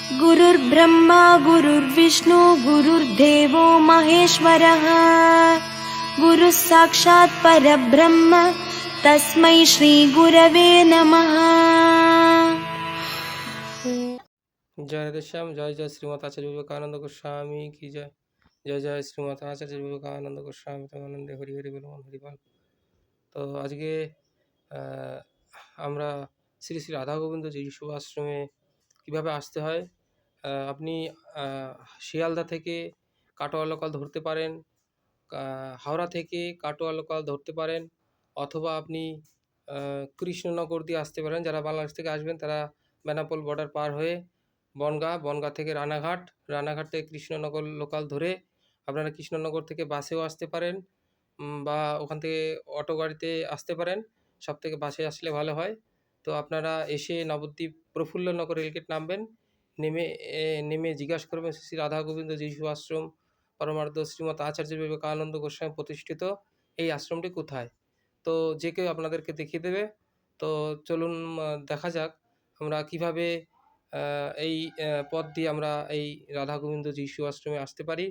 गुरुर्ब्रह्मा गुरुर्विष्णु गुरुर्देवो महेश्वरः गुरुः साक्षात् परब्रह्म तस्मै श्री गुरवे नमः। जय राधेश्याम। जय जय श्रीमद आचार्य विवेकानंद गोस्वामी की जय। जय जय श्रीमद आचार्य विवेकानंद गोस्वामी तमानंदे हरि हरि बोल हरि बोल। तो আজকে আমরা শ্রী শ্রী রাধা গোবিন্দ যিশু আশ্রমে কীভাবে আসতে হয়, আপনি শিয়ালদা থেকে কাটোয়া লোকাল ধরতে পারেন, হাওড়া থেকে কাটোয়া লোকাল ধরতে পারেন, অথবা আপনি কৃষ্ণনগর দিয়ে আসতে পারেন। যারা বাংলাদেশ থেকে আসবেন তারা বেনাপোল বর্ডার পার হয়ে বনগাঁ থেকে রানাঘাট থেকে কৃষ্ণনগর লোকাল ধরে আপনারা কৃষ্ণনগর থেকে বাসেও আসতে পারেন, বা ওখান থেকে অটো গাড়িতে আসতে পারেন। সব থেকে বাসে আসলে ভালো হয়। তো আপনারা এসে নবদ্বীপ প্রফুল্লনগর রেলগেট নামবেন। নেমে জিজ্ঞাসা করবেন শ্রী রাধা গোবিন্দ যিশু আশ্রম পরমার্থ শ্রীমৎ আচার্য বিবেকানন্দ গোস্বামী প্রতিষ্ঠিত এই আশ্রমটি কোথায়। তো যে কেউ আপনাদেরকে দেখিয়ে দেবে। তো চলুন দেখা যাক আমরা কিভাবে এই পথ দিয়ে আমরা এই রাধা গোবিন্দ যিশু আশ্রমে আসতে পারি।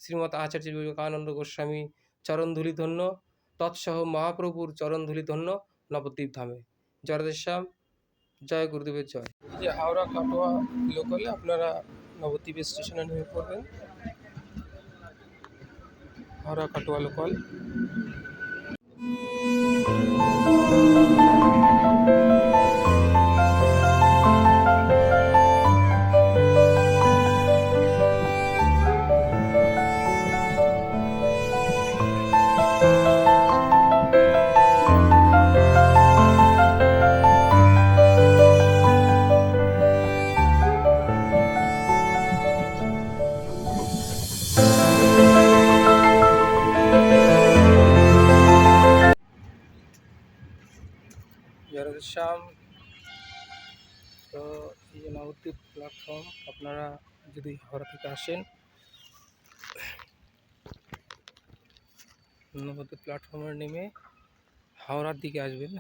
শ্রীমৎ আচার্য বিবেকানন্দ গোস্বামী চরণধূলি ধন্য, তৎসহ মহাপ্রভুর চরণধূলি ধন্য নবদ্বীপ ধামে। জয় রাধেশ্যাম, জয় গুরুদেবের জয়। যে হাওড়া কাটোয়া লোকালে আপনারা নবদ্বীপ স্টেশনে নেমে পড়বেন। হাওড়া কাটোয়া লোকাল। রাধেশ্যাম। তো এই যে নবদ্বীপ প্ল্যাটফর্ম, আপনারা যদি হাওড়া থেকে আসেন নবদ্বীপ প্ল্যাটফর্মে নেমে হাওড়ার দিকে আসবেন।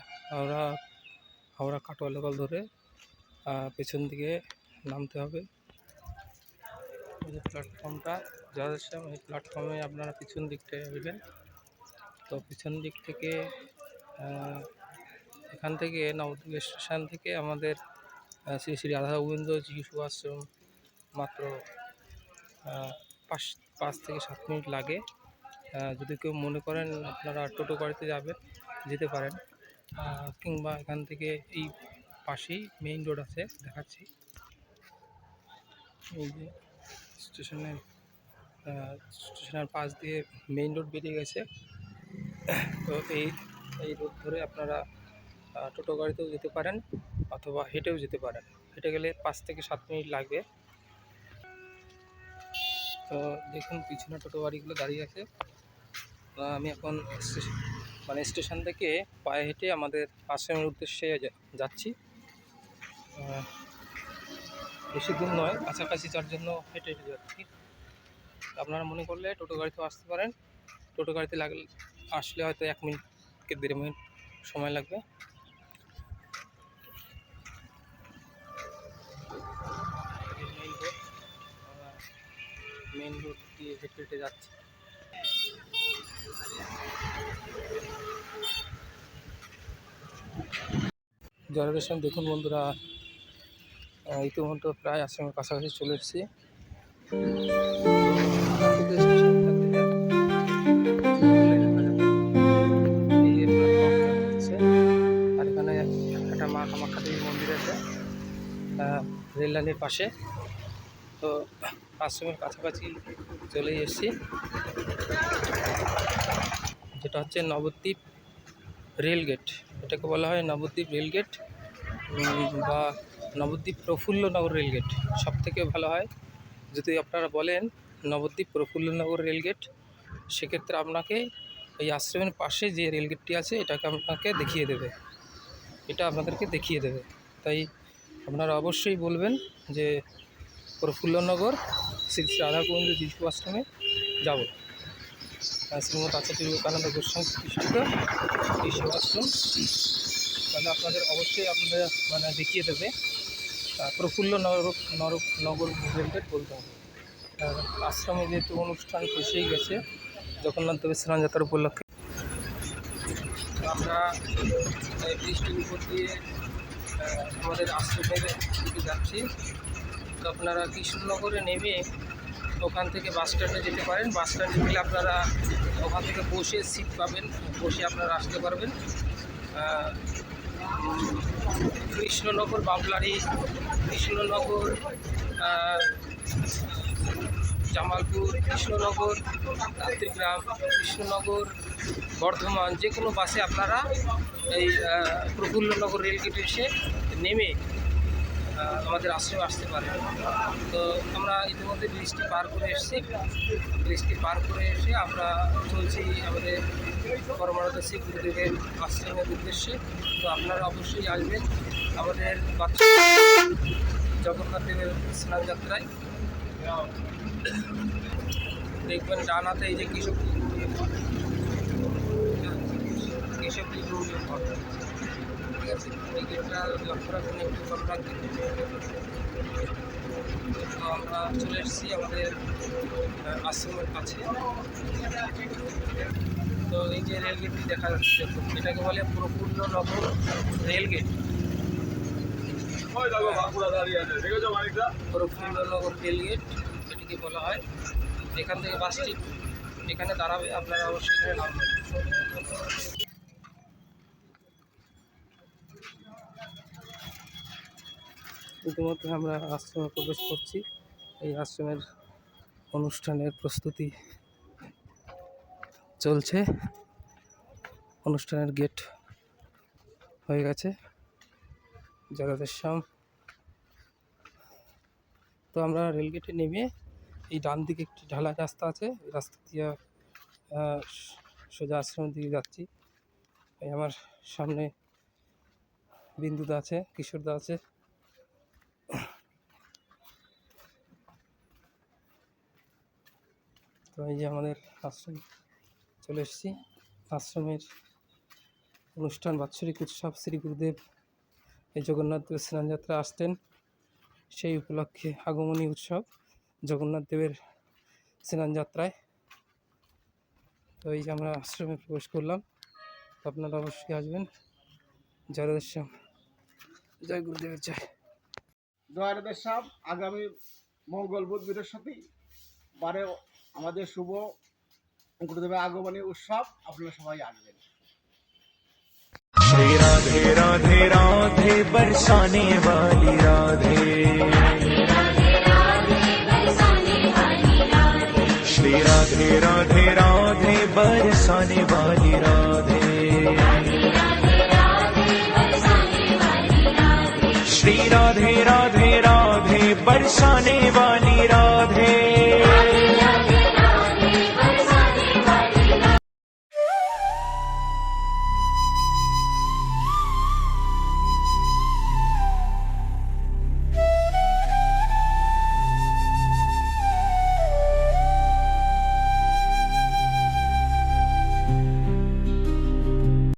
হাওড়া কাটোয়া লোকাল ধরে পেছন দিকে নামতে হবে। এই যে প্ল্যাটফর্মটা রাধেশ্যাম, এই প্ল্যাটফর্মে আপনারা পিছন দিকটায় আসবেন। তো পিছন দিক থেকে এখান থেকে নবদ্বীপ স্টেশন থেকে আমাদের শ্রী শ্রী রাধা গোবিন্দ যিশু আশ্রম মাত্র 5 থেকে 7 মিনিট লাগে। যদি কেউ মনে করেন আপনারা টোটো গাড়িতে যেতে পারেন, কিংবা এখান থেকে এই পাশেই মেইন রোড আছে, দেখাচ্ছি। এই যে স্টেশনের পাশ দিয়ে মেইন রোড বেরিয়ে গেছে। তো এই রোড ধরে আপনারা টোটো গাড়িতেও যেতে পারেন অথবা হেঁটেও যেতে পারেন। হেঁটে গেলে 5 থেকে 7 মিনিট লাগবে। তো দেখুন পিছনে টোটো গাড়িগুলো দাঁড়িয়ে আছে। আমি এখন স্টেশন থেকে পায়ে হেঁটে আমাদের আশ্রমের উদ্দেশ্যে যাচ্ছি। বেশি দূর নয়, কাছাকাছি, যার জন্য হেঁটে যাচ্ছি। আপনারা মনে করলে টোটো গাড়িতেও আসতে পারেন। টোটো গাড়িতে আসলে হয়তো 1 মিনিট থেকে 1.5 মিনিট সময় লাগবে। মেইন রোড দিয়ে হেঁটে যাচ্ছি। জয়রাধেশ্যাম। দেখুন বন্ধুরা, ইতিমধ্যে প্রায় আশ্রমের কাছাকাছি চলে এসেছি। আর এখানে একটা মা কামাখ্যা দেবী মন্দির আছে রেল লাইনের পাশে। তো আশ্রমের কাছাকাছি চলেই এসেছি, যেটা হচ্ছে নবদ্বীপ রেলগেট। এটাকে বলা হয় নবদ্বীপ রেলগেট বা নবদ্বীপ প্রফুল্লনগর রেলগেট। সব থেকে ভালো হয় যদি আপনারা বলেন নবদ্বীপ প্রফুল্লনগর রেলগেট, সেক্ষেত্রে আপনাকে এই আশ্রমের পাশে যে রেলগেটটি আছে এটাকে আপনাদেরকে দেখিয়ে দেবে। তাই আপনারা অবশ্যই বলবেন যে প্রফুল্লনগর শ্রী রাধা গোবিন্দ যিশু আশ্রমে যাব। শ্রীমৎ আচার্য বিবেকানন্দ গোস্বামী প্রতিষ্ঠিত যিশু আশ্রম, তাহলে আপনাদের অবশ্যই দেখিয়ে দেবে। প্রফুল্ল নগর রেলগেট বলতে হবে। আশ্রমে যেহেতু অনুষ্ঠান এসেই গেছে জগন্নাথ দেবের স্নানযাত্রার উপলক্ষে, আমরা এই বৃষ্টির উপর দিয়ে আমাদের আশ্রমের দিকে যাচ্ছি। তো আপনারা কৃষ্ণনগরে নেমে ওখান থেকে বাস স্ট্যান্ডে যেতে পারেন। বাস স্ট্যান্ডে গেলে আপনারা ওখান থেকে বসে সিট পাবেন, বসে আপনারা আসতে পারবেন। কৃষ্ণনগর, বাবলারি, কৃষ্ণনগর, জামালপুর, কৃষ্ণনগর, রাত্রিগ্রাম, কৃষ্ণনগর, বর্ধমান, যে কোনো বাসে আপনারা এই প্রফুল্লনগর রেলগেটে এসে নেমে আমাদের আশ্রমে আসতে পারেন। তো আমরা ইতিমধ্যে ব্রিজটি পার করে এসেছি। ব্রিজটি পার করে এসে আমরা চলছি আমাদের পরমানন্দশ্রী গুরুদেবের আশ্রমের উদ্দেশ্যে। তো আপনারা অবশ্যই আসবেন আমাদের বাচ্চা জগন্নাথ দেবের স্নানযাত্রায়। দেখবেন ডান হাতে এই যে কেশবী গৌরীয় ঘর, ঠিক আছে, এই গেটটা লক্ষ্য রাখবেন, একটু ফলো রাখবেন। তো আমরা চলে এসেছি আমাদের আশ্রমের কাছে। তো এই যে রেলগেটটি দেখা যাচ্ছে, এটাকে বলে প্রফুল্লনগর রেলগেট। প্রফুল্লনগর রেলগেট এটিকে বলা হয়। এখান থেকে বাসটি এখানে দাঁড়াবে, আপনারা অবশ্যই এখানে নামবেন। ইতিমধ্যে আমরা আশ্রমে প্রবেশ করছি। এই আশ্রমের অনুষ্ঠানের প্রস্তুতি চলছে। অনুষ্ঠানের গেট হয়ে গেছে জগতের শ্যাম। তো আমরা রেলগেটে নেমে এই ডান দিকে একটি ঢালাই রাস্তা আছে, এই রাস্তা দিয়ে সোজা আশ্রমের দিকে যাচ্ছি। এই আমার সামনে বিন্দুদা আছে, কিশোরদা আছে। তো এই যে আমাদের আশ্রম চলে এসেছি। আশ্রমের অনুষ্ঠান বাৎসরিক উৎসব, শ্রী গুরুদেব এই জগন্নাথ দেবের স্নানযাত্রা আসতেন, সেই উপলক্ষে আগমনী উৎসব জগন্নাথ দেবের স্নানযাত্রায়। তো এই যে আমরা আশ্রমে প্রবেশ করলাম। আপনারা অবশ্যই আসবেন। জয় রাধেশ্যাম, জয় গুরুদেবের জয়। জয় রাধেশ্যাম। আগামী মঙ্গল, বুধ, বৃহস্পতিবারে আমাদের শুভ গুরুদেবের আগমনী উৎসব, আপনারা সবাই আসবেন। श्री राधे राधे राधे बरसाने वाली राधे, श्री राधे राधे राधे बरसाने वाली राधे, श्री राधे राधे राधे बरसाने वाली राधे।